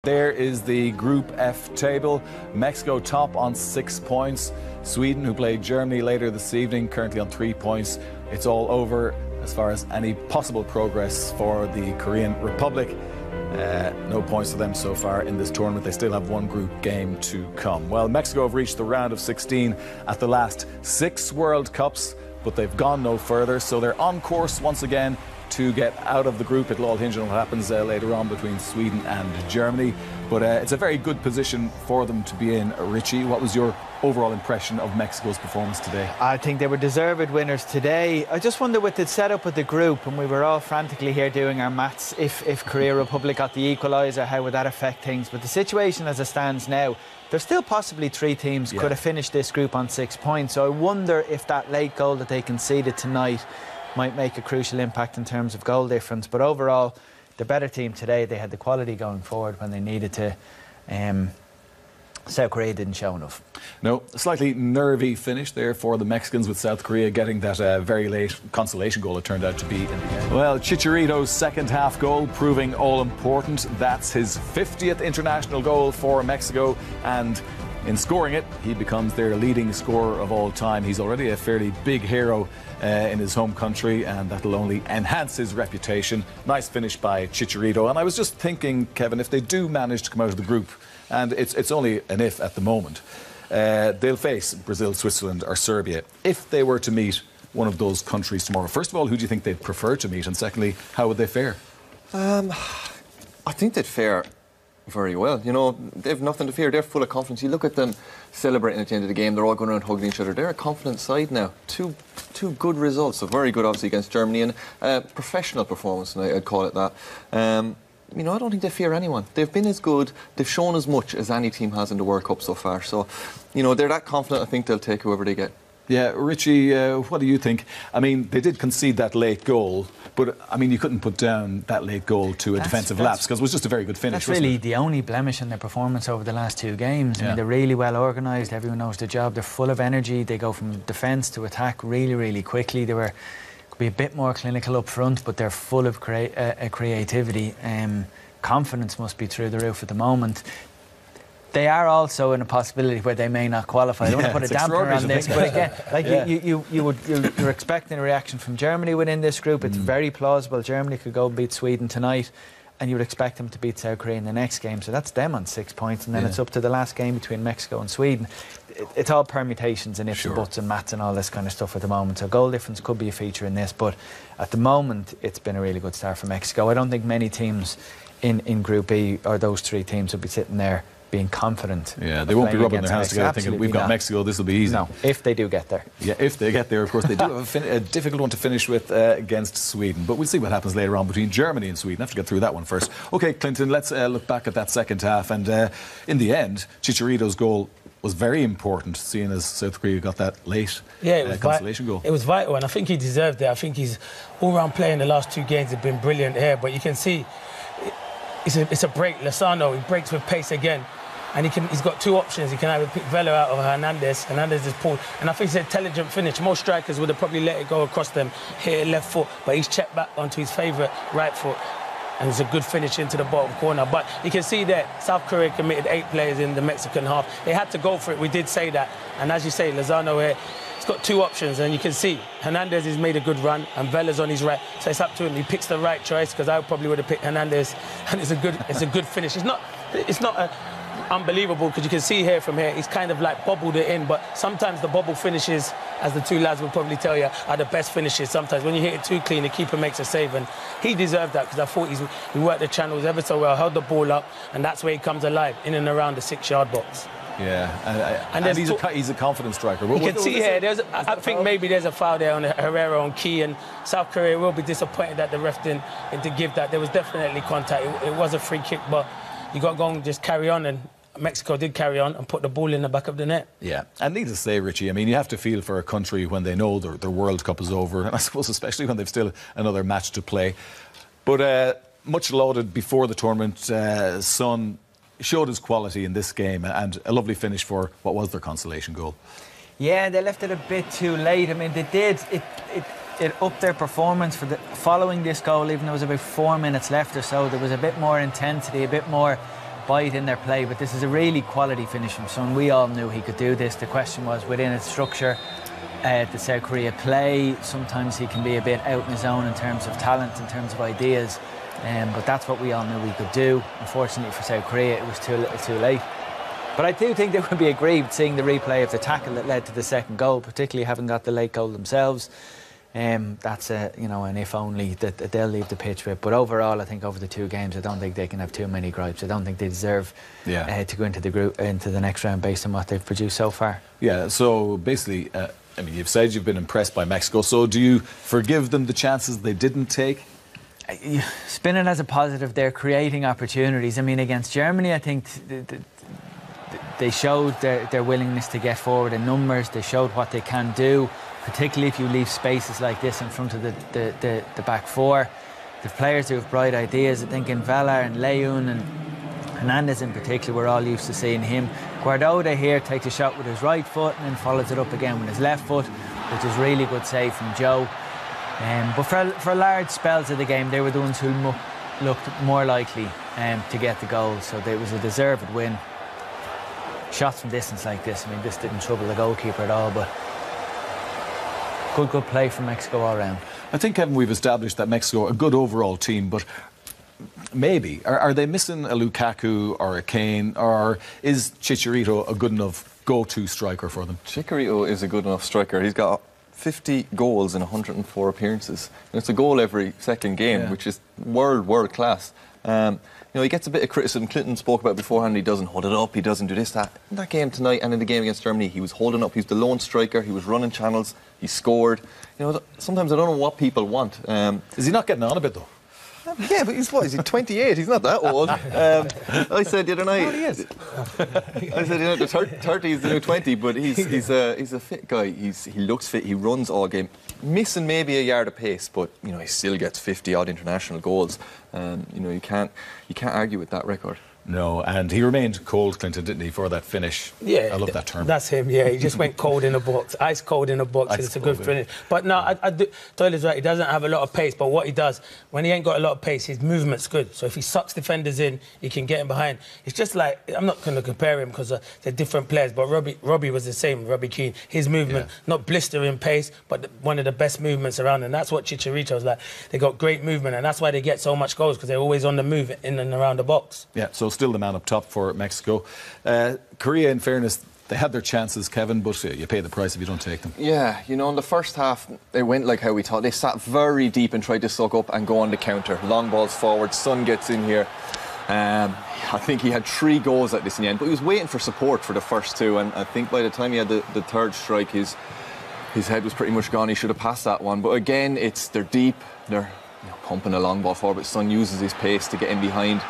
There is the Group F table. Mexico top on 6 points. Sweden, who played Germany later this evening, currently on 3 points. It's all over as far as any possible progress for the Korean Republic. No points for them so far in this tournament. They still have one group game to come. Well, Mexico have reached the round of 16 at the last 6 World Cups, but they've gone no further, so they're on course once again to get out of the group. It'll all hinge on what happens later on between Sweden and Germany. But it's a very good position for them to be in. Richie, what was your overall impression of Mexico's performance today? I think they were deserved winners today. I just wonder with the setup of the group, and we were all frantically here doing our maths, if Korea Republic got the equaliser, how would that affect things? But the situation as it stands now, there's still possibly 3 teams could have finished this group on 6 points. So I wonder if that late goal that they conceded tonight might make a crucial impact in terms of goal difference. But overall, the better team today. They had the quality going forward when they needed to. South Korea didn't show enough. No, a slightly nervy finish there for the Mexicans, with South Korea getting that very late consolation goal it turned out to be in the end. Well, Chicharito's second half goal proving all important. That's his 50th international goal for Mexico, and in scoring it, he becomes their leading scorer of all time. He's already a fairly big hero in his home country, and that'll only enhance his reputation. Nice finish by Chicharito. And I was just thinking, Kevin, if they do manage to come out of the group, and it's only an if at the moment, they'll face Brazil, Switzerland or Serbia. If they were to meet one of those countries tomorrow, first of all, who do you think they'd prefer to meet? And secondly, how would they fare? I think they'd fare very well. You know, they've nothing to fear. They're full of confidence. You look at them celebrating at the end of the game. They're all going around hugging each other. They're a confident side now. Two good results. So very good, obviously, against Germany, and professional performance, and I'd call it that. You know, I don't think they fear anyone. They've been as good, they've shown as much as any team has in the World Cup so far. So, you know, they're that confident. I think they'll take whoever they get. Yeah, Richie, what do you think? I mean, they did concede that late goal, but I mean, you couldn't put down that late goal to a defensive lapse, because it was just a very good finish. That's really the only blemish in their performance over the last 2 games. I mean, they're really well organised. Everyone knows their job. They're full of energy. They go from defence to attack really, really quickly. They could be a bit more clinical up front, but they're full of creativity. Confidence must be through the roof at the moment. They are also in a possibility where they may not qualify. I don't want to put a damper on this, but again, like you're expecting a reaction from Germany within this group. It's very plausible. Germany could go and beat Sweden tonight, and you would expect them to beat South Korea in the next game. So that's them on 6 points, and then it's up to the last game between Mexico and Sweden. It's all permutations and ifs and buts and maths and all this kind of stuff at the moment. So goal difference could be a feature in this, but at the moment, it's been a really good start for Mexico. I don't think many teams in Group B, or those 3 teams, will be sitting there being confident. Yeah, they won't be rubbing their hands together thinking, we've got Mexico, this will be easy. No, if they do get there. Yeah, if they get there. Of course, they do have a difficult one to finish with against Sweden. But we'll see what happens later on between Germany and Sweden. I have to get through that one first. OK, Clinton, let's look back at that second half. And in the end, Chicharito's goal was very important, seeing as South Korea got that late consolation goal. It was vital, and I think he deserved it. I think his all-round play in the last 2 games have been brilliant here. But you can see it's a break. Lozano, he breaks with pace again. And he's got 2 options. He can either pick Vela out of Hernandez. Hernandez is pulled. And I think it's an intelligent finish. Most strikers would have probably let it go across them, hit it left foot, but he's checked back onto his favourite right foot. And it's a good finish into the bottom corner. But you can see that South Korea committed 8 players in the Mexican half. They had to go for it. We did say that. And as you say, Lozano here, he's got 2 options. And you can see Hernandez has made a good run and Vela's on his right. So it's up to him. He picks the right choice, because I probably would have picked Hernandez. And it's a good finish. It's not unbelievable, because you can see here from here, he's kind of like bobbled it in, but sometimes the bobble finishes, as the 2 lads will probably tell you, are the best finishes. Sometimes when you hit it too clean, the keeper makes a save, and he deserved that, because I thought he worked the channels ever so well, held the ball up, and that's where he comes alive, in and around the 6-yard box. Yeah, and he's a confident striker. You can see here, I think maybe there's a foul there on Herrera on Key, and South Korea will be disappointed that the ref didn't give that. There was definitely contact. It was a free kick, but you got to go and just carry on, and Mexico did carry on and put the ball in the back of the net. Yeah, and needless to say, Richie, I mean, you have to feel for a country when they know their World Cup is over, and I suppose especially when they've still another match to play. But much lauded before the tournament, Son showed his quality in this game, and a lovely finish for what was their consolation goal. Yeah, they left it a bit too late. I mean, they did. It upped their performance for following this goal, even though there was about 4 minutes left or so. There was a bit more intensity, a bit more bite in their play, but this is a really quality finish from Son. We all knew he could do this. The question was within its structure, the South Korea play. Sometimes he can be a bit out in his own in terms of talent, in terms of ideas, but that's what we all knew he could do. Unfortunately for South Korea, it was too little too late. But I do think they would be aggrieved seeing the replay of the tackle that led to the second goal, particularly having got the late goal themselves. That's an if only that they'll leave the pitch with. But overall, I think over the two games, I don't think they can have too many gripes. I don't think they deserve to go into the next round based on what they've produced so far. Yeah. So basically, I mean, you've said you've been impressed by Mexico. So do you forgive them the chances they didn't take? Spin it as a positive. They're creating opportunities. I mean, against Germany, I think they showed their willingness to get forward in numbers. They showed what they can do, particularly if you leave spaces like this in front of the back four. The players who have bright ideas, I think in Vela and Leun and Hernandez in particular, we're all used to seeing him. Guardiola here takes a shot with his right foot and then follows it up again with his left foot, which is really good save from Joe. But for large spells of the game, they were the ones who looked more likely to get the goal, so it was a deserved win. Shots from distance like this, I mean, this didn't trouble the goalkeeper at all, but good play from Mexico all round. I think, Kevin, we've established that Mexico are a good overall team, but maybe are they missing a Lukaku or a Kane, or is Chicharito a good enough go-to striker for them? Chicharito is a good enough striker. He's got 50 goals in 104 appearances. And it's a goal every second game, which is world class. He gets a bit of criticism. Clinton spoke about beforehand, he doesn't hold it up, he doesn't do this, that. In that game tonight and in the game against Germany, he was holding up, he was the lone striker, he was running channels, he scored. Sometimes I don't know what people want. Is he not getting on a bit, though? Yeah, but he's what? Is he 28? He's not that old. I said the other night. Well, he is. I said, the 30 is the new 20, but he's a fit guy. He looks fit. He runs all game, missing maybe a yard of pace, but he still gets 50 odd international goals. You can't argue with that record. No, and he remained cold, Clinton, didn't he, for that finish? Yeah, I love that term. That's him. Yeah, he just went cold in the box, ice cold in the box. And it's a good finish. But no, Doyle's right. He doesn't have a lot of pace, but what he does when he ain't got a lot of pace, his movement's good. So if he sucks defenders in, he can get him behind. It's just like, I'm not going to compare him because they're different players, but Robbie was the same. Robbie Keane, his movement, not blistering pace, but one of the best movements around, and that's what Chicharito's like. They got great movement, and that's why they get so much goals, because they're always on the move in and around the box. Yeah. So still the man up top for Mexico. Korea, in fairness, they had their chances, Kevin, but you pay the price if you don't take them. Yeah, in the first half, they went like how we thought. They sat very deep and tried to suck up and go on the counter. Long balls forward, Son gets in here. I think he had 3 goals at this in the end, but he was waiting for support for the first 2, and I think by the time he had the third strike, his head was pretty much gone. He should have passed that one. But again, they're deep, they're pumping a long ball forward, but Son uses his pace to get in behind.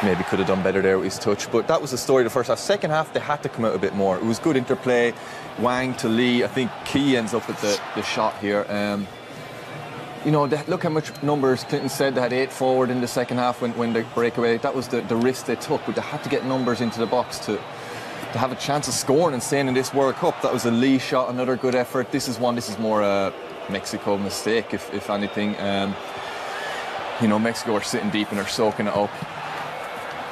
Maybe could have done better there with his touch, but that was the story of the first half. Second half, they had to come out a bit more. It was good interplay. Wang to Lee. I think Key ends up with the shot here. Look how much numbers Clinton said they had 8 forward in the second half when they break away. That was the risk they took, but they had to get numbers into the box to have a chance of scoring and staying in this World Cup. That was a Lee shot, another good effort. This is more a Mexico mistake, if anything. Mexico are sitting deep and they're soaking it up.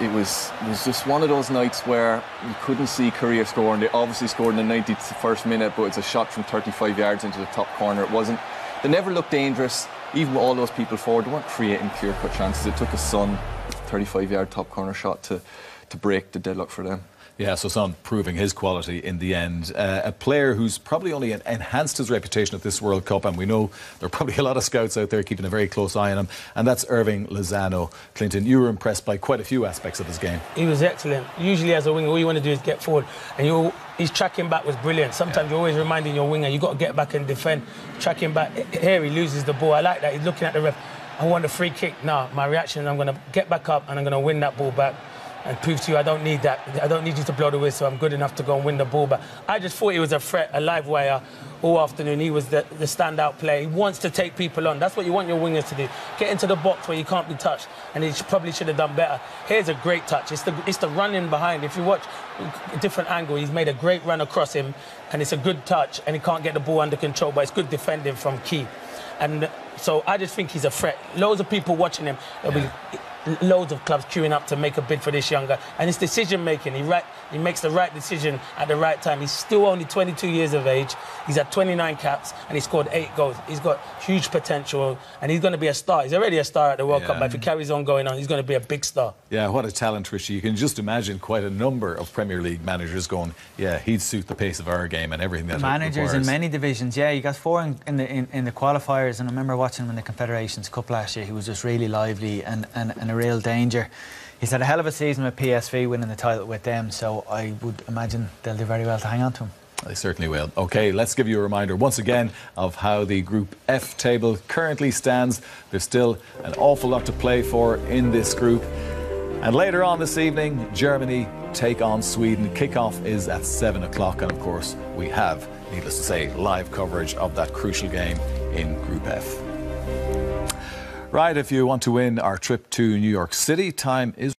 It was just one of those nights where you couldn't see Korea scoring. They obviously scored in the 91st minute, but it's a shot from 35 yards into the top corner. They never looked dangerous, even with all those people forward. They weren't creating clear-cut chances. It took a Son 35-yard top corner shot to break the deadlock for them. Yeah, so Son proving his quality in the end. A player who's probably only enhanced his reputation at this World Cup, and we know there are probably a lot of scouts out there keeping a very close eye on him, and that's Irving Lozano. Clinton, you were impressed by quite a few aspects of his game. He was excellent. Usually as a winger, all you want to do is get forward, and his tracking back was brilliant. Sometimes you're always reminding your winger, you've got to get back and defend. Tracking back, here he loses the ball. I like that. He's looking at the ref. I want a free kick. Now, my reaction, I'm going to get back up and I'm going to win that ball back and prove to you I don't need that. I don't need you to blow the whistle. I'm good enough to go and win the ball back. I just thought he was a threat, a live wire all afternoon. He was the standout player. He wants to take people on. That's what you want your wingers to do. Get into the box where you can't be touched, and he probably should have done better. Here's a great touch. It's the running behind. If you watch a different angle, he's made a great run across him, and it's a good touch, and he can't get the ball under control, but it's good defending from Key. And So I just think he's a threat. Loads of people watching him. There'll be loads of clubs queuing up to make a bid for this younger. And his decision-making, he makes the right decision at the right time. He's still only 22 years of age. He's had 29 caps, and he scored 8 goals. He's got huge potential, and he's going to be a star. He's already a star at the World Cup, but if he carries on going on, he's going to be a big star. Yeah, what a talent, Richie. You can just imagine quite a number of Premier League managers going, yeah, he'd suit the pace of our game and everything that managers it requires. In many divisions, yeah. He got 4 in the qualifiers, and I remember watching him in the Confederations Cup last year. He was just really lively and a real danger. He's had a hell of a season with PSV, winning the title with them, so I would imagine they'll do very well to hang on to him. They certainly will. OK, let's give you a reminder once again of how the Group F table currently stands. There's still an awful lot to play for in this group. And later on this evening, Germany take on Sweden. Kickoff is at 7 o'clock, and of course we have, needless to say, live coverage of that crucial game in Group F. Right, if you want to win our trip to New York City, time is